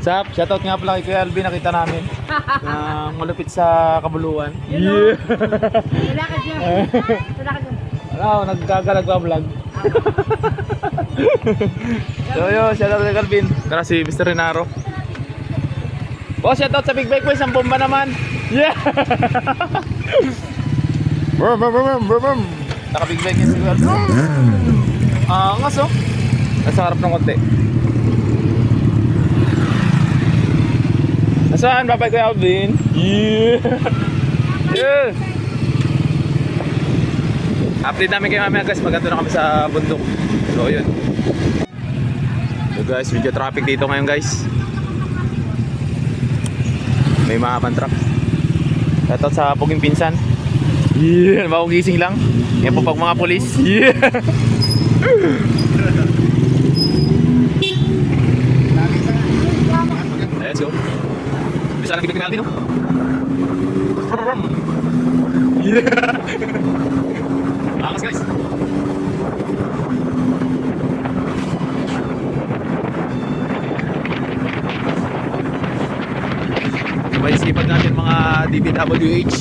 Sup, shoutout nga pala kay Kuya Alvin, nakita namin. Malupit sa Kabuluan. Yeah. Wala ka dyan. Wala ka dyan. Ano, nagkagalag ba vlog? So yun, shoutout kay Alvin. Tara si Mr. Renaro. Boss, shoutout sa Big Bike Boys, ang bomba naman. Yeah! Naka Big Bike yan si Kuya Alvin. Angas oh. Nasa harap ng konti. Nasaan? Babay Kuya Alvin. Yeah! Yeah! Update namin kayo mamaya guys, maganda na kami sa bundok. So yun. So guys, medyo traffic dito ngayon guys. May mahabang truck. Shoutout sa puging pinsan. Yeah! Bagong gising lang. Yan po pag mga polis. Yeah! Let's go. Bisa lang kita no? Yeah! Angas guys. Sabay sipag natin mga DPWH.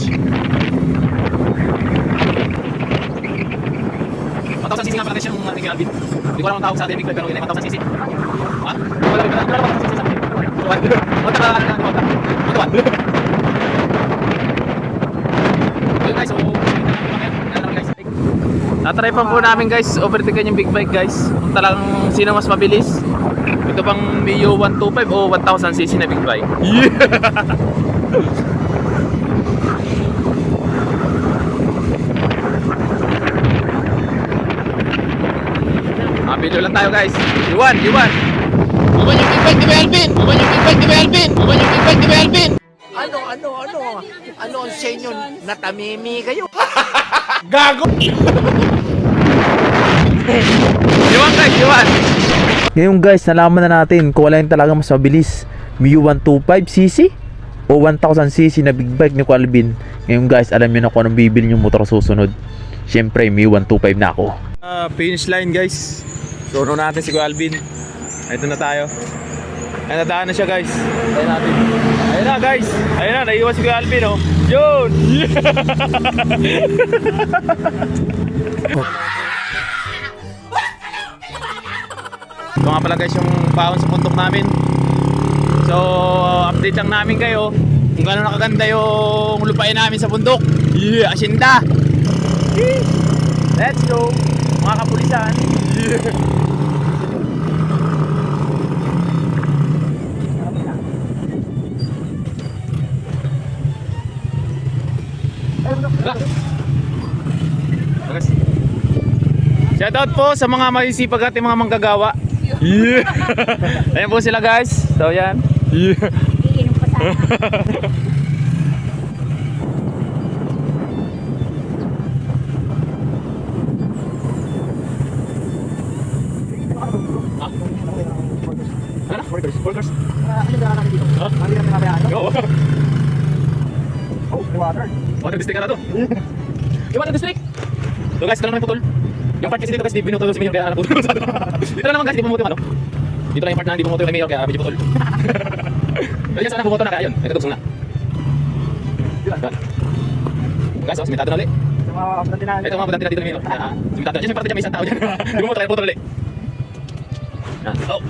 1,000cc nga pala guys yung ating Alvin. Hindi ko alam ang tawag sa ating big vlog pero yun ay 1,000cc. Ha? Wala rin 1,000cc sa atin. Guys, so tatry pa po namin guys, overtaken yung big bike guys. Kung talagang sino mas mabilis. Ito bang Mio 125 o 1,000cc na big bike? Yeah! Video lang tayo guys. Iwan! Iwan yung big bike ni Alvin! Iwan yung big bike ni Alvin! Iwan yung big bike ni Alvin! Ano ang sa inyo? Natamimi kayo? Gago! Iwan guys! Iwan! Ngayon guys, nalaman na natin kung wala yung talaga mas mabilis, Mio 125cc o 1000cc na big bike ni Alvin. Ngayon guys, alam nyo na kung anong bibili yung motor susunod. Siyempre, Mio 125 na ako. Finish line guys. So uno natin si Alvin. Ito na tayo. Ay, nadaan na siya guys. Ayun natin. Ayun na guys. Ayun na, naiwan si Alvin oh. Yun! Ito nga pala guys yung baon sa puntok namin. So update lang namin kayo kung gano'n nakaganda yung lupain namin sa bundok. Yeah! Asinda! Let's go! Mga kapulisan! Yeah! Shoutout po sa mga masisipag ating mga manggagawa. Yeah. Ayan po sila guys. So yan. Yeah. Iinom pa sana. Workers. Ano ba natin dito? Ano yung pinabayaan? Oh, water. Water district ka na to. Yung water district. So guys, ito lang naman putol. Yung part kasi dito guys, di binutol si Mayor kaya naputol. Dito lang naman guys, di bumuto yung ano. Dito lang yung part na di bumuto yung Mayor kaya medyo putol. Pero yan sana bumuto na kaya yun. Ay tutugsong na. Guys, simitado na ulit. Ito mga abundante na dito ng Mayor. Simitado na. Diyan yung parte dyan may isang tao dyan. Di bumuto kaya putol ulit. Oh.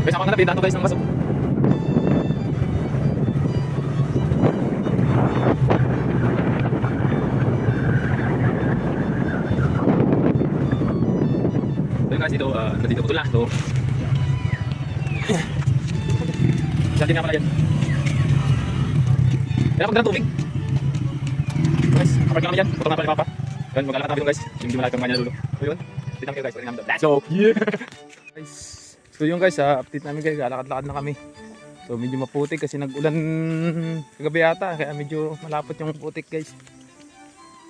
Guys, ako na pindahan to guys ng baso. So guys, dito, dito putol na. So, isa din nga pala yan. Kaya pagdalang tubig. Guys, kapag kami dyan, putol na pala ni Papa. Yun, mag-alakad namin guys. Hindi malapit ang kanya lulo. So yun, tignan kayo guys, namin doon. Let's go! Yeah! Guys, so yun guys, update namin guys, lalakad-lakad na kami. So medyo maputik kasi nag-ulan kagabi yata, kaya medyo malapot yung putik guys.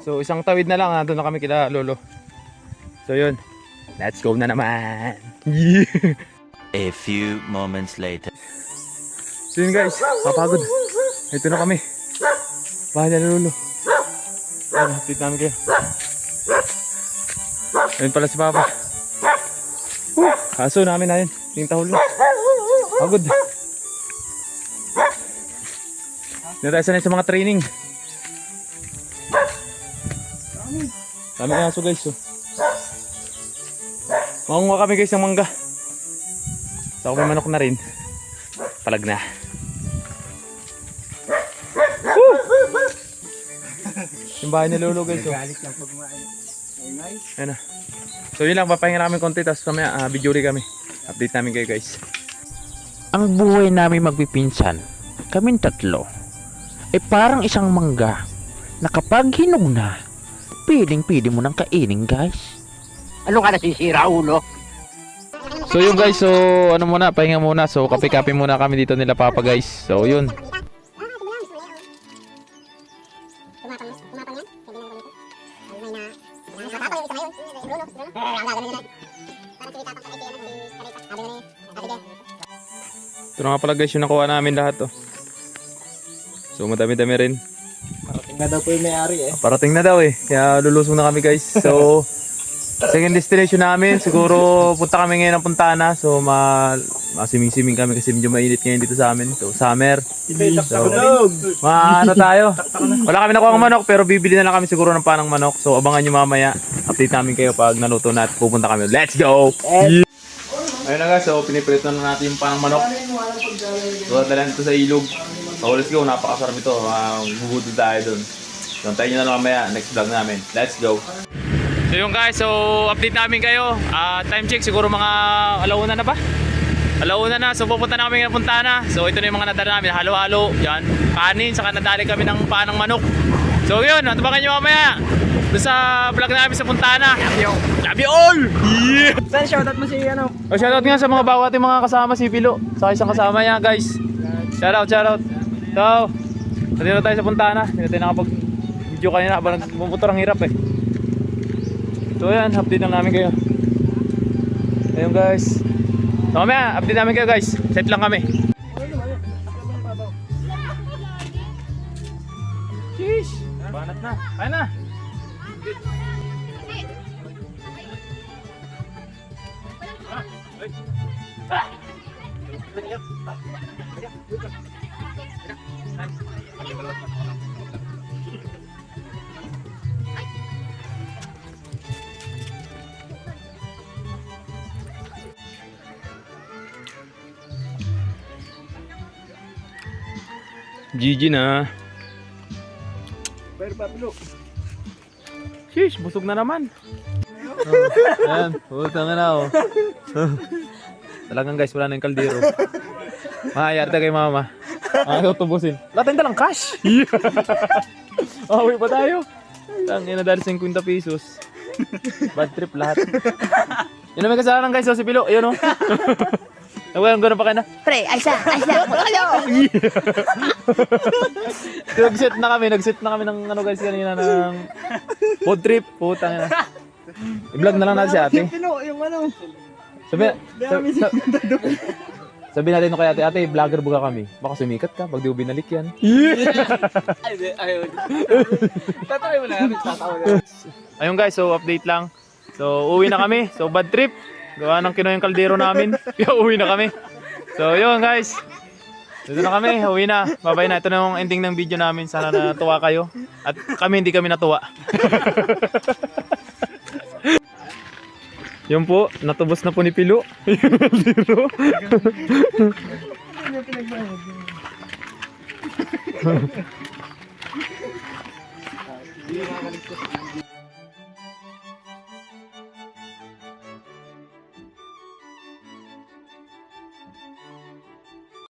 So isang tawid na lang, nandun na kami kila lolo. So yun, let's go na naman. Yeah. A few moments later. So yun guys, kapagod. Ito na kami. Bahay na lolo. Ayan, update namin kayo. Ayun pala si Papa. Kaso namin na yun, yung tahol na. Pagod. Hindi tayo sanay sa mga training. Dami kaya aso guys. Oh. Mangunga kami guys ng mangga. So ako may manok na rin. Palag na. Woo! Yung bahay ni Lolo guys. Oh. Ayan na. So yun lang, papahinga namin konti. Tapos mamaya video rin kami. Update namin kayo guys. Ang buhay namin magpipinsan, kaming tatlo, ay parang isang mangga na kapag hinog na, piling-pili mo nang kainin guys. Ano ka nasisira, ulo? So yun guys, so ano muna, pahinga muna. So kape-kape muna kami dito nila Papa guys. So yun. Ito na nga pala guys yung nakuha namin lahat to. So madami-dami rin. Parating na daw po yung may-ari eh. Parating na daw eh. Kaya lulusong na kami guys. So second destination namin. Siguro punta kami ngayon ng Puntana. So masiming-siming kami kasi medyo mainit ngayon dito sa amin. So summer. So ano tayo. Wala kami nakuha ng manok pero bibili na lang kami siguro ng panang manok. So abangan nyo mamaya. Update namin kayo pag naluto na at pupunta kami. Let's go! Ayun na guys, so piniprito na natin yung panang manok. So dalan ito sa ilog. So let's go, napakasarap ito. Bubudod tayo dun. So antayin nyo na lang mamaya, next vlog namin. Let's go! So yun guys, so update namin kayo. Time check siguro mga alauna na ba? Alauna na, so pupunta na kami ng Puntana. So ito na yung mga nadala namin, halo-halo. Yan, kanin, saka nadali kami ng panang manok. So yun, natubakan nyo mamaya. Doon sa vlog namin sa Puntana. Love you all! Yeah! Saan shoutout mo si ano? Oh, shoutout nga sa mga bawat yung mga kasama si Pilo. Sa isang kasama niya guys. Shoutout. So, nandito tayo sa Puntana. Hindi tayo nakapag-video kanina habang nagmumotor, ang hirap eh. So yan, update lang namin kayo. Ayun guys. So mamaya, update namin kayo guys. Set lang kami. Sheesh! Banat na. Kaya na. GG na. Pero Pablo. Sheesh, busog na naman. Ayan, utang na oh. Talagang guys, wala na yung kaldero. Mahayarte kay mama. Ano tubusin? Lahat tayo lang cash. Awi pa tayo. Tangina dahil 50 pesos. Bad trip lahat. Yun na may kasalanan guys, so si Pilo, ayun oh. Nagwalang pa kayo na. Pre, Aisha, Nag-set na kami ng ano guys kanina ng food trip. Putang ina. I-vlog na lang natin si ate. Yung ano? Sabi natin no kay ate, vlogger buga kami. Baka sumikat ka pag di mo binalik yan. Ayun. Tatawin mo na. Ayun guys, so update lang. So uwi na kami. So bad trip. Gawa ng Kinoy yung kaldero namin. Kaya uwi na kami. So yun guys. Dito na kami, uwi na. Bye-bye na. Ito na yung ending ng video namin. Sana natuwa kayo. At kami hindi kami natuwa. Yun po, natubos na po ni Pilo. Yung kaldero.